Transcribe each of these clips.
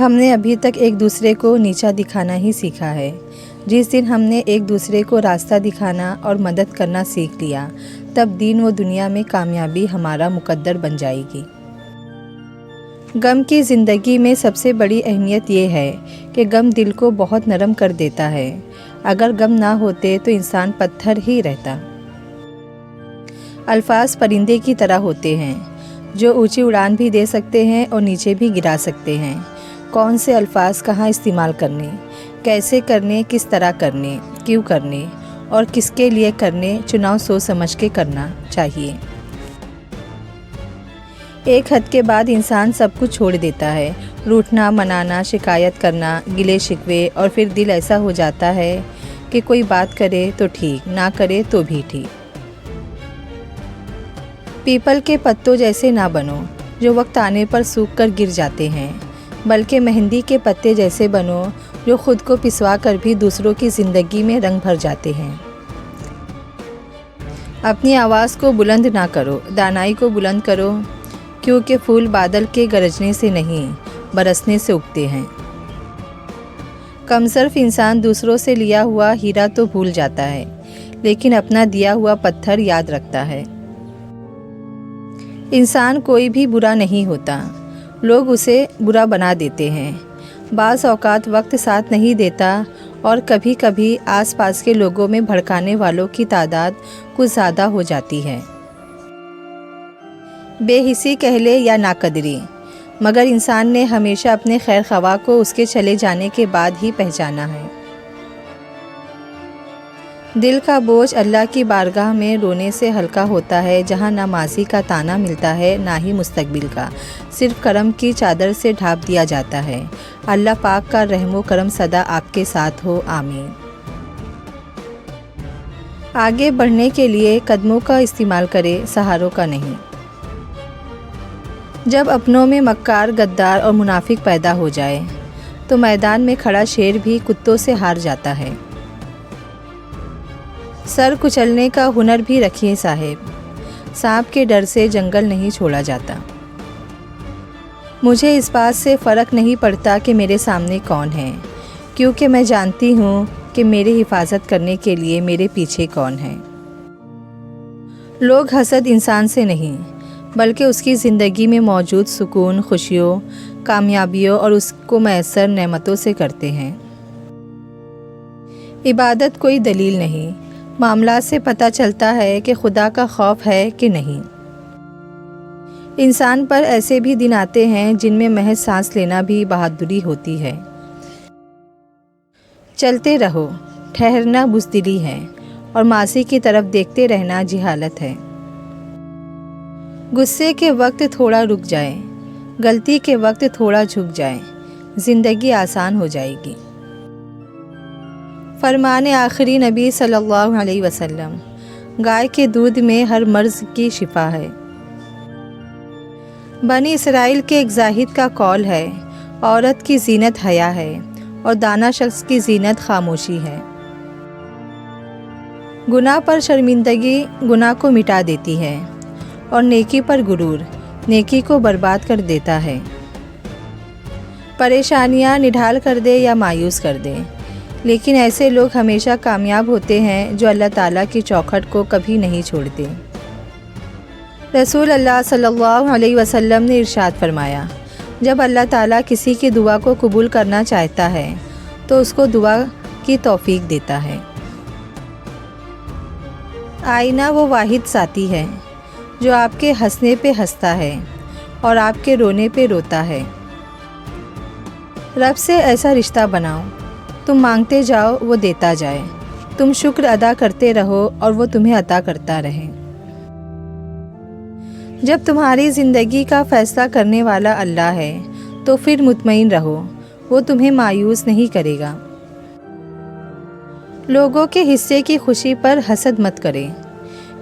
ہم نے ابھی تک ایک دوسرے کو نیچا دکھانا ہی سیکھا ہے۔ جس دن ہم نے ایک دوسرے کو راستہ دکھانا اور مدد کرنا سیکھ لیا، تب دین و دنیا میں کامیابی ہمارا مقدر بن جائے گی۔ غم کی زندگی میں سب سے بڑی اہمیت یہ ہے کہ غم دل کو بہت نرم کر دیتا ہے۔ اگر غم نہ ہوتے تو انسان پتھر ہی رہتا۔ الفاظ پرندے کی طرح ہوتے ہیں، جو اونچی اڑان بھی دے سکتے ہیں اور نیچے بھی گرا سکتے ہیں۔ کون سے الفاظ کہاں استعمال کرنے، کیسے کرنے، کس طرح کرنے، کیوں کرنے اور کس کے لیے کرنے، چناؤ سوچ سمجھ کے کرنا چاہیے۔ ایک حد کے بعد انسان سب کچھ چھوڑ دیتا ہے، روٹھنا، منانا، شکایت کرنا، گلے شکوے، اور پھر دل ایسا ہو جاتا ہے کہ کوئی بات کرے تو ٹھیک، نہ کرے تو بھی ٹھیک۔ پیپل کے پتوں جیسے نہ بنو جو وقت آنے پر سوکھ کر گر جاتے ہیں، بلکہ مہندی کے پتے جیسے بنو جو خود کو پسوا کر بھی دوسروں کی زندگی میں رنگ بھر جاتے ہیں۔ اپنی آواز کو بلند نہ کرو، دانائی کو بلند کرو، کیونکہ پھول بادل کے گرجنے سے نہیں، برسنے سے اگتے ہیں۔ کمصرف انسان دوسروں سے لیا ہوا ہیرا تو بھول جاتا ہے، لیکن اپنا دیا ہوا پتھر یاد رکھتا ہے۔ انسان کوئی بھی برا نہیں ہوتا، لوگ اسے برا بنا دیتے ہیں۔ بعض اوقات وقت ساتھ نہیں دیتا اور کبھی کبھی آس پاس کے لوگوں میں بھڑکانے والوں کی تعداد کچھ زیادہ ہو جاتی ہے۔ بے حسی کہہ لے یا ناقدری، مگر انسان نے ہمیشہ اپنے خیر خواہ کو اس کے چلے جانے کے بعد ہی پہچانا ہے۔ دل کا بوجھ اللہ کی بارگاہ میں رونے سے ہلکا ہوتا ہے، جہاں نہ ماضی کا تانا ملتا ہے نہ ہی مستقبل کا، صرف کرم کی چادر سے ڈھانپ دیا جاتا ہے۔ اللہ پاک کا رحم و کرم سدا آپ کے ساتھ ہو، آمین۔ آگے بڑھنے کے لیے قدموں کا استعمال کرے، سہاروں کا نہیں۔ جب اپنوں میں مکار، غدار اور منافق پیدا ہو جائے تو میدان میں کھڑا شیر بھی کتوں سے ہار جاتا ہے۔ سر کچلنے کا ہنر بھی رکھیے صاحب، سانپ کے ڈر سے جنگل نہیں چھوڑا جاتا۔ مجھے اس بات سے فرق نہیں پڑتا کہ میرے سامنے کون ہے، کیونکہ میں جانتی ہوں کہ میری حفاظت کرنے کے لیے میرے پیچھے کون ہے۔ لوگ حسد انسان سے نہیں، بلکہ اس کی زندگی میں موجود سکون، خوشیوں، کامیابیوں اور اس کو میسر نعمتوں سے کرتے ہیں۔ عبادت کوئی دلیل نہیں، معاملات سے پتہ چلتا ہے کہ خدا کا خوف ہے کہ نہیں۔ انسان پر ایسے بھی دن آتے ہیں جن میں محض سانس لینا بھی بہادری ہوتی ہے۔ چلتے رہو، ٹھہرنا بزدلی ہے، اور ماضی کی طرف دیکھتے رہنا جہالت ہے۔ غصے کے وقت تھوڑا رک جائے، غلطی کے وقت تھوڑا جھک جائے، زندگی آسان ہو جائے گی۔ فرمان آخری نبی صلی اللہ علیہ وسلم، گائے کے دودھ میں ہر مرض کی شفا ہے۔ بنی اسرائیل کے ایک زاہد کا قول ہے، عورت کی زینت حیا ہے اور دانا شخص کی زینت خاموشی ہے۔ گناہ پر شرمندگی گناہ کو مٹا دیتی ہے، اور نیکی پر غرور نیکی کو برباد کر دیتا ہے۔ پریشانیاں نڈھال کر دے یا مایوس کر دے، لیکن ایسے لوگ ہمیشہ کامیاب ہوتے ہیں جو اللہ تعالیٰ کی چوکھٹ کو کبھی نہیں چھوڑتے۔ رسول اللہ صلی اللہ علیہ وسلم نے ارشاد فرمایا، جب اللہ تعالیٰ کسی کی دعا کو قبول کرنا چاہتا ہے تو اس کو دعا کی توفیق دیتا ہے۔ آئینہ وہ واحد ساتھی ہے جو آپ کے ہنسنے پہ ہنستا ہے اور آپ کے رونے پہ روتا ہے۔ رب سے ایسا رشتہ بناؤ، تم مانگتے جاؤ وہ دیتا جائے، تم شکر ادا کرتے رہو اور وہ تمہیں عطا کرتا رہے۔ جب تمہاری زندگی کا فیصلہ کرنے والا اللہ ہے تو پھر مطمئن رہو، وہ تمہیں مایوس نہیں کرے گا۔ لوگوں کے حصے کی خوشی پر حسد مت کریں،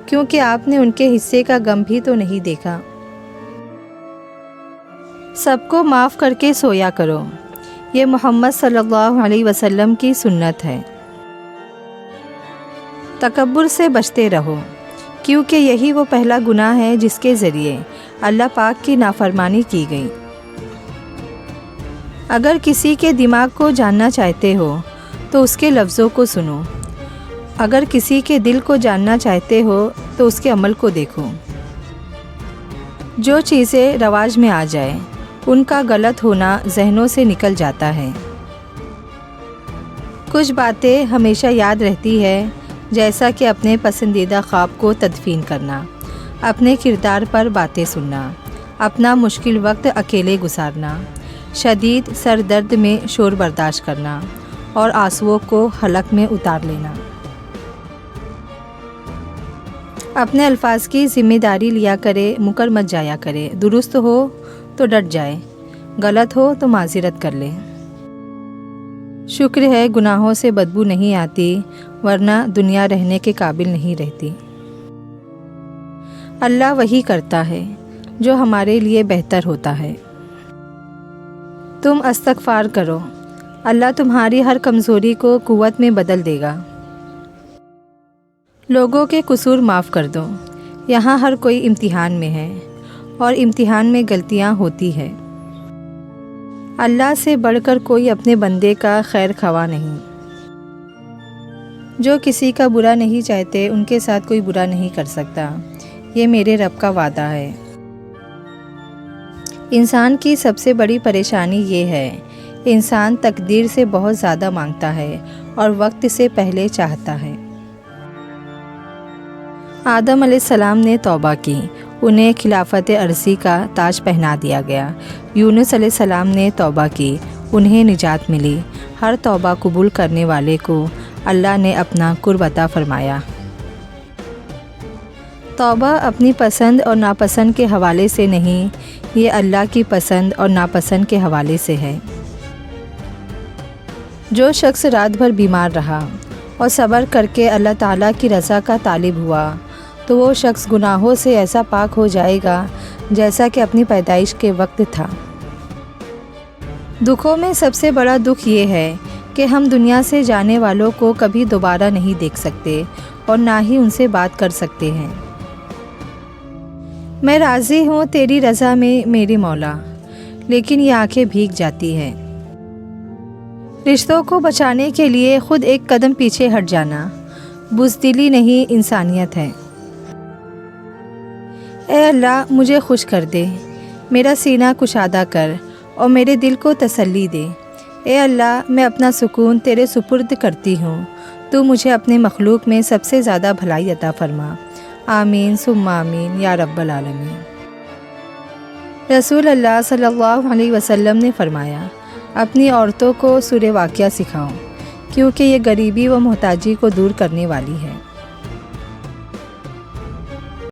کیونکہ آپ نے ان کے حصے کا غم بھی تو نہیں دیکھا۔ سب کو معاف کر کے سویا کرو، یہ محمد صلی اللہ علیہ وسلم کی سنت ہے۔ تکبر سے بچتے رہو، کیونکہ یہی وہ پہلا گناہ ہے جس کے ذریعے اللہ پاک کی نافرمانی کی گئی۔ اگر کسی کے دماغ کو جاننا چاہتے ہو تو اس کے لفظوں کو سنو، اگر کسی کے دل کو جاننا چاہتے ہو تو اس کے عمل کو دیکھو۔ جو چیزیں رواج میں آ جائیں ان کا غلط ہونا ذہنوں سے نکل جاتا ہے۔ کچھ باتیں ہمیشہ یاد رہتی ہے، جیسا کہ اپنے پسندیدہ خواب کو تدفین کرنا، اپنے کردار پر باتیں سننا، اپنا مشکل وقت اکیلے گزارنا، شدید سر درد میں شور برداشت کرنا اور آنسوؤں کو حلق میں اتار لینا۔ اپنے الفاظ کی ذمہ داری لیا کرے، مکر مت جایا کرے، درست ہو تو ڈٹ جائے، غلط ہو تو معذرت کر لے۔ شکر ہے گناہوں سے بدبو نہیں آتی، ورنہ دنیا رہنے کے قابل نہیں رہتی۔ اللہ وہی کرتا ہے جو ہمارے لیے بہتر ہوتا ہے۔ تم استغفار کرو، اللہ تمہاری ہر کمزوری کو قوت میں بدل دے گا۔ لوگوں کے قصور معاف کر دو، یہاں ہر کوئی امتحان میں ہے اور امتحان میں غلطیاں ہوتی ہے۔ اللہ سے بڑھ کر کوئی اپنے بندے کا خیر خواہ نہیں۔ جو کسی کا برا نہیں چاہتے ان کے ساتھ کوئی برا نہیں کر سکتا، یہ میرے رب کا وعدہ ہے۔ انسان کی سب سے بڑی پریشانی یہ ہے، انسان تقدیر سے بہت زیادہ مانگتا ہے اور وقت سے پہلے چاہتا ہے۔ آدم علیہ السلام نے توبہ کی، انہیں خلافت عرضی کا تاج پہنا دیا گیا۔ یونس علیہ السلام نے توبہ کی، انہیں نجات ملی۔ ہر توبہ قبول کرنے والے کو اللہ نے اپنا قرب عطا فرمایا۔ توبہ اپنی پسند اور ناپسند کے حوالے سے نہیں، یہ اللہ کی پسند اور ناپسند کے حوالے سے ہے۔ جو شخص رات بھر بیمار رہا اور صبر کر کے اللہ تعالیٰ کی رضا کا طالب ہوا تو وہ شخص گناہوں سے ایسا پاک ہو جائے گا جیسا کہ اپنی پیدائش کے وقت تھا۔ دکھوں میں سب سے بڑا دکھ یہ ہے کہ ہم دنیا سے جانے والوں کو کبھی دوبارہ نہیں دیکھ سکتے اور نہ ہی ان سے بات کر سکتے ہیں۔ میں راضی ہوں تیری رضا میں میری مولا، لیکن یہ آنکھیں بھیگ جاتی ہیں۔ رشتوں کو بچانے کے لیے خود ایک قدم پیچھے ہٹ جانا بزدلی نہیں، انسانیت ہے۔ اے اللہ مجھے خوش کر دے، میرا سینہ کشادہ کر اور میرے دل کو تسلی دے۔ اے اللہ میں اپنا سکون تیرے سپرد کرتی ہوں، تو مجھے اپنے مخلوق میں سب سے زیادہ بھلائی عطا فرما۔ آمین ثم آمین یا رب العالمین۔ رسول اللہ صلی اللہ علیہ وسلم نے فرمایا، اپنی عورتوں کو سورہ واقعہ سکھاؤ، کیونکہ یہ غریبی و محتاجی کو دور کرنے والی ہے۔